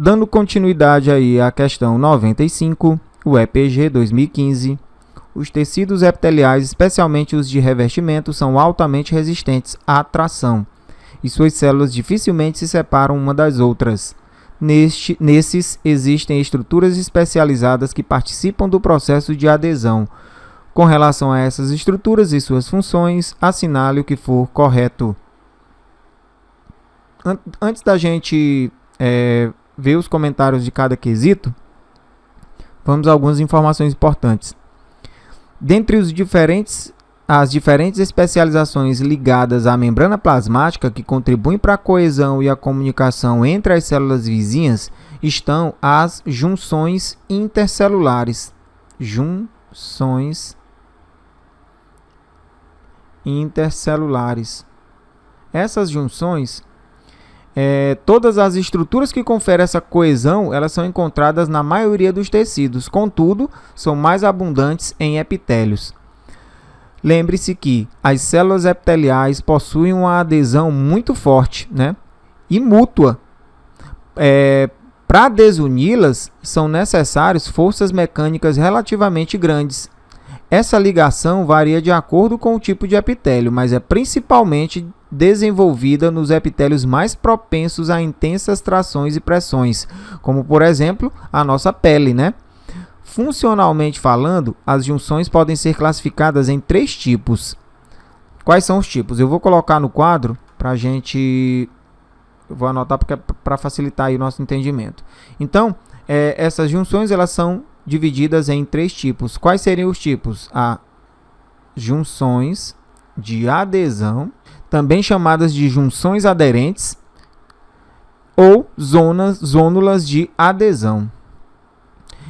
Dando continuidade aí à questão 95, o EPG 2015, os tecidos epiteliais, especialmente os de revestimento, são altamente resistentes à tração e suas células dificilmente se separam uma das outras. Nesses existem estruturas especializadas que participam do processo de adesão. Com relação a essas estruturas e suas funções, assinale o que for correto. Antes da gente ver os comentários de cada quesito, vamos a algumas informações importantes. Dentre as diferentes especializações ligadas à membrana plasmática que contribuem para a coesão e a comunicação entre as células vizinhas estão as junções intercelulares. Junções intercelulares. Essas junções, todas as estruturas que conferem essa coesão, elas são encontradas na maioria dos tecidos, contudo, são mais abundantes em epitélios. Lembre-se que as células epiteliais possuem uma adesão muito forte, e mútua. Para desuni-las, são necessárias forças mecânicas relativamente grandes. Essa ligação varia de acordo com o tipo de epitélio, mas é principalmente desenvolvida nos epitélios mais propensos a intensas trações e pressões, como, por exemplo, a nossa pele, Funcionalmente falando, as junções podem ser classificadas em 3 tipos. Quais são os tipos? Eu vou colocar no quadro para a gente... Eu vou anotar para facilitar aí o nosso entendimento. Então, essas junções elas são divididas em 3 tipos. Quais seriam os tipos? Junções de adesão, também chamadas de junções aderentes, ou zônulas de adesão.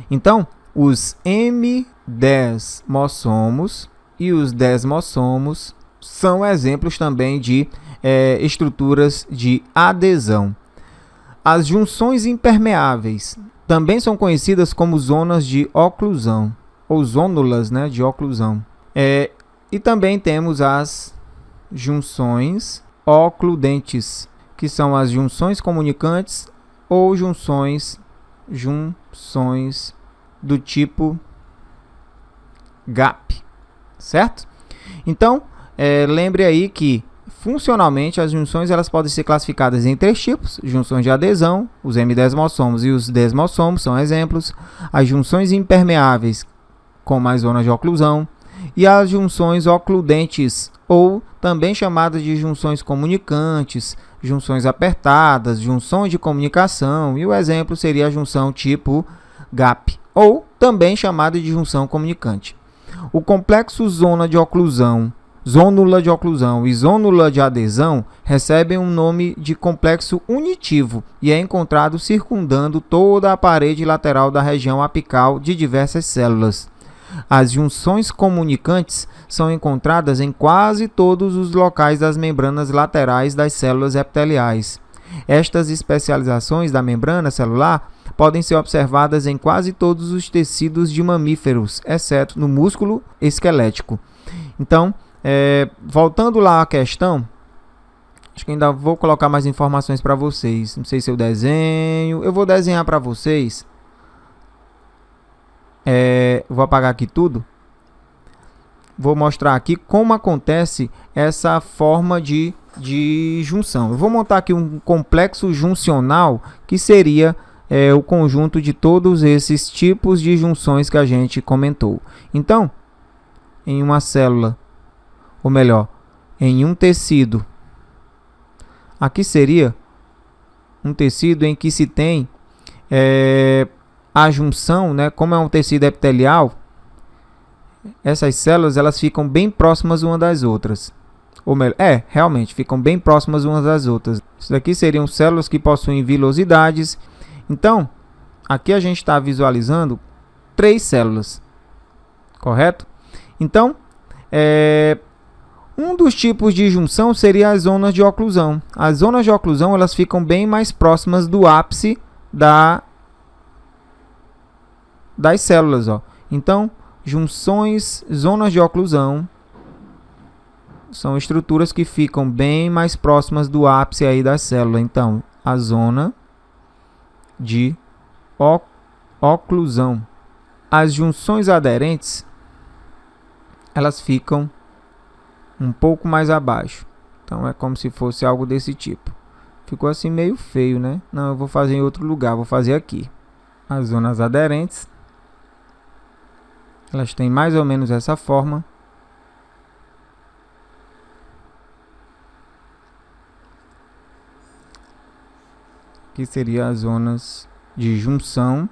Então, os M10-mossomos e os desmossomos são exemplos também de estruturas de adesão. As junções impermeáveis também são conhecidas como zonas de oclusão, ou zônulas de oclusão. E também temos as junções ocludentes, que são as junções comunicantes ou junções do tipo GAP, certo? Então, lembre aí que funcionalmente as junções elas podem ser classificadas em 3 tipos: junções de adesão, os M10-mossomos e os desmossomos são exemplos, as junções impermeáveis, como as zonas de oclusão, e as junções ocludentes, ou também chamadas de junções comunicantes, junções apertadas, junções de comunicação, e o exemplo seria a junção tipo GAP, ou também chamada de junção comunicante. O complexo zônula de oclusão e zônula de adesão recebem um nome de complexo unitivo e é encontrado circundando toda a parede lateral da região apical de diversas células. As junções comunicantes são encontradas em quase todos os locais das membranas laterais das células epiteliais. Estas especializações da membrana celular podem ser observadas em quase todos os tecidos de mamíferos, exceto no músculo esquelético. Então, voltando lá à questão, acho que ainda vou colocar mais informações para vocês. Não sei se eu desenho. Eu vou desenhar para vocês. Vou apagar aqui tudo. Vou mostrar aqui como acontece essa forma de junção. Eu vou montar aqui um complexo juncional, que seria o conjunto de todos esses tipos de junções que a gente comentou. Então, em uma célula, ou melhor, em um tecido, aqui seria um tecido em que se tem a junção, como é um tecido epitelial, essas células elas ficam bem próximas umas das outras. Ou melhor, realmente ficam bem próximas umas das outras. Isso daqui seriam células que possuem vilosidades. Então, aqui a gente está visualizando 3 células, correto? Então, um dos tipos de junção seria as zonas de oclusão. As zonas de oclusão elas ficam bem mais próximas do ápice das células. Então, zonas de oclusão são estruturas que ficam bem mais próximas do ápice aí da célula. Então, a zona de oclusão. As junções aderentes, elas ficam um pouco mais abaixo. Então é como se fosse algo desse tipo. Ficou assim meio feio, né? Não, eu vou fazer em outro lugar, vou fazer aqui. As zonas aderentes, elas têm mais ou menos essa forma. Aqui seriam as zonas de junção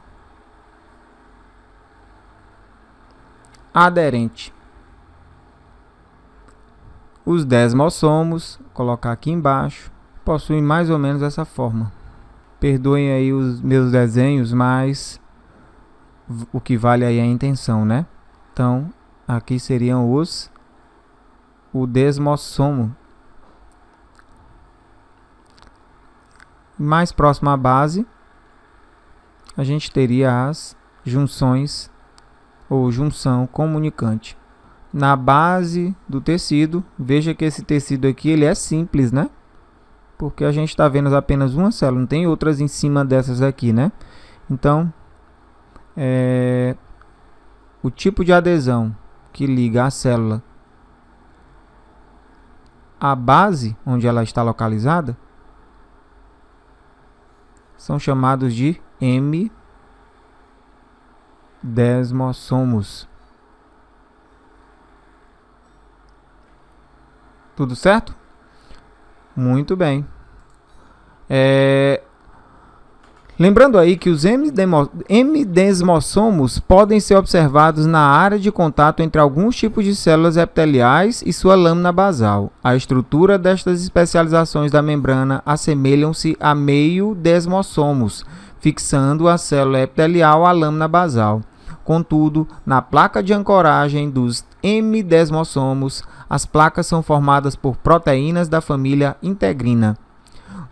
aderente. Os desmossomos, vou colocar aqui embaixo, possuem mais ou menos essa forma. Perdoem aí os meus desenhos, mas o que vale aí é a intenção, né? Então, aqui seriam o desmossomo. Mais próximo à base, a gente teria as junções ou junção comunicante. Na base do tecido, veja que esse tecido aqui ele é simples, né? Porque a gente está vendo apenas uma célula, não tem outras em cima dessas aqui, né? Então, o tipo de adesão que liga a célula à base, onde ela está localizada, são chamados de M-desmossomos. Tudo certo? Muito bem. Lembrando aí que os M-desmossomos podem ser observados na área de contato entre alguns tipos de células epiteliais e sua lâmina basal. A estrutura destas especializações da membrana assemelham-se a meio-desmossomos, fixando a célula epitelial à lâmina basal. Contudo, na placa de ancoragem dos M-desmossomos, as placas são formadas por proteínas da família integrina.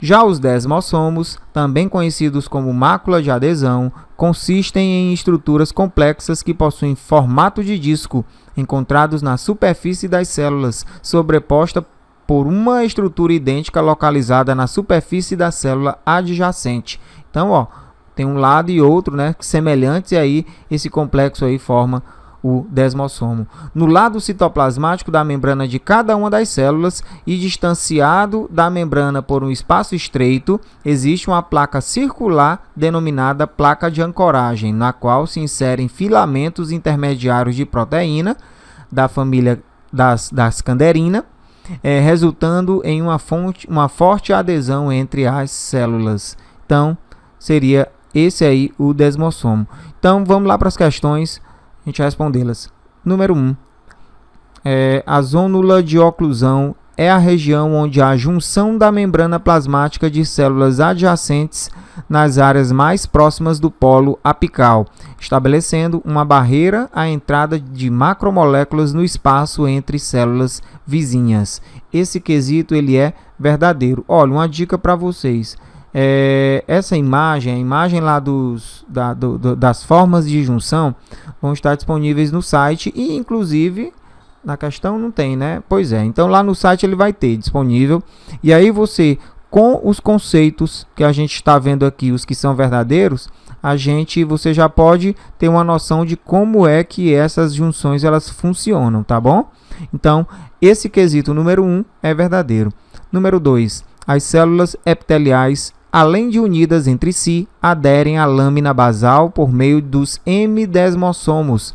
Já os desmossomos, também conhecidos como mácula de adesão, consistem em estruturas complexas que possuem formato de disco, encontrados na superfície das células, sobreposta por uma estrutura idêntica localizada na superfície da célula adjacente. Então, tem um lado e outro, né, semelhantes, e aí esse complexo aí forma o desmossomo. No lado citoplasmático da membrana de cada uma das células e distanciado da membrana por um espaço estreito, existe uma placa circular denominada placa de ancoragem, na qual se inserem filamentos intermediários de proteína da família das canderina, resultando em uma forte adesão entre as células. Então, seria esse aí o desmossomo. Então, vamos lá para as questões. A gente vai respondê-las. Número 1. A zônula de oclusão é a região onde há junção da membrana plasmática de células adjacentes nas áreas mais próximas do polo apical, estabelecendo uma barreira à entrada de macromoléculas no espaço entre células vizinhas. Esse quesito ele é verdadeiro. Olha, uma dica para vocês. Essa imagem, a imagem lá das formas de junção, vão estar disponíveis no site e, inclusive, na questão não tem, né? Pois é, então lá no site ele vai ter disponível. E aí você, com os conceitos que a gente está vendo aqui, os que são verdadeiros, você já pode ter uma noção de como é que essas junções elas funcionam, tá bom? Então, esse quesito número 1 é verdadeiro. Número 2, as células epiteliais, além de unidas entre si, aderem à lâmina basal por meio dos M-desmossomos,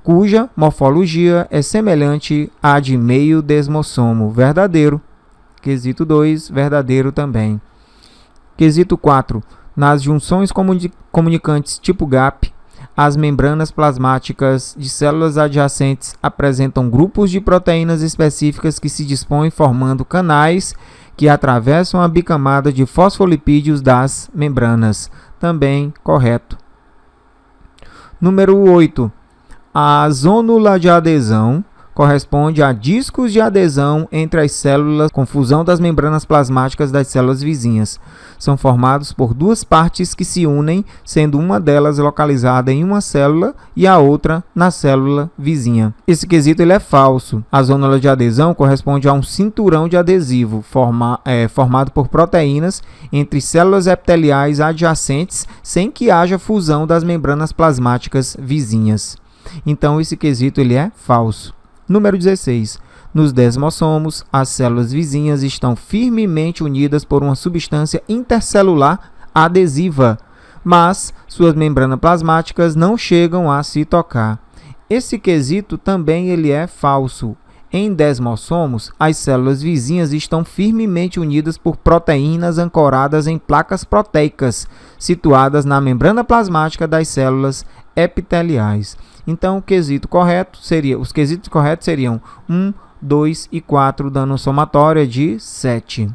cuja morfologia é semelhante à de meio-desmossomo. Verdadeiro. Quesito 2, verdadeiro também. Quesito 4. Nas junções comunicantes tipo GAP, as membranas plasmáticas de células adjacentes apresentam grupos de proteínas específicas que se dispõem formando canais que atravessam a bicamada de fosfolipídios das membranas. Também correto. Número 8. A zônula de adesão corresponde a discos de adesão entre as células com fusão das membranas plasmáticas das células vizinhas. São formados por duas partes que se unem, sendo uma delas localizada em uma célula e a outra na célula vizinha. Esse quesito ele é falso. A zônula de adesão corresponde a um cinturão de adesivo formado por proteínas entre células epiteliais adjacentes sem que haja fusão das membranas plasmáticas vizinhas. Então, esse quesito ele é falso. Número 16. Nos desmossomos, as células vizinhas estão firmemente unidas por uma substância intercelular adesiva, mas suas membranas plasmáticas não chegam a se tocar. Esse quesito também ele é falso. Em desmossomos, as células vizinhas estão firmemente unidas por proteínas ancoradas em placas proteicas, situadas na membrana plasmática das células epiteliais. Então, os quesitos corretos seriam 1, 2 e 4, dando uma somatória de 7.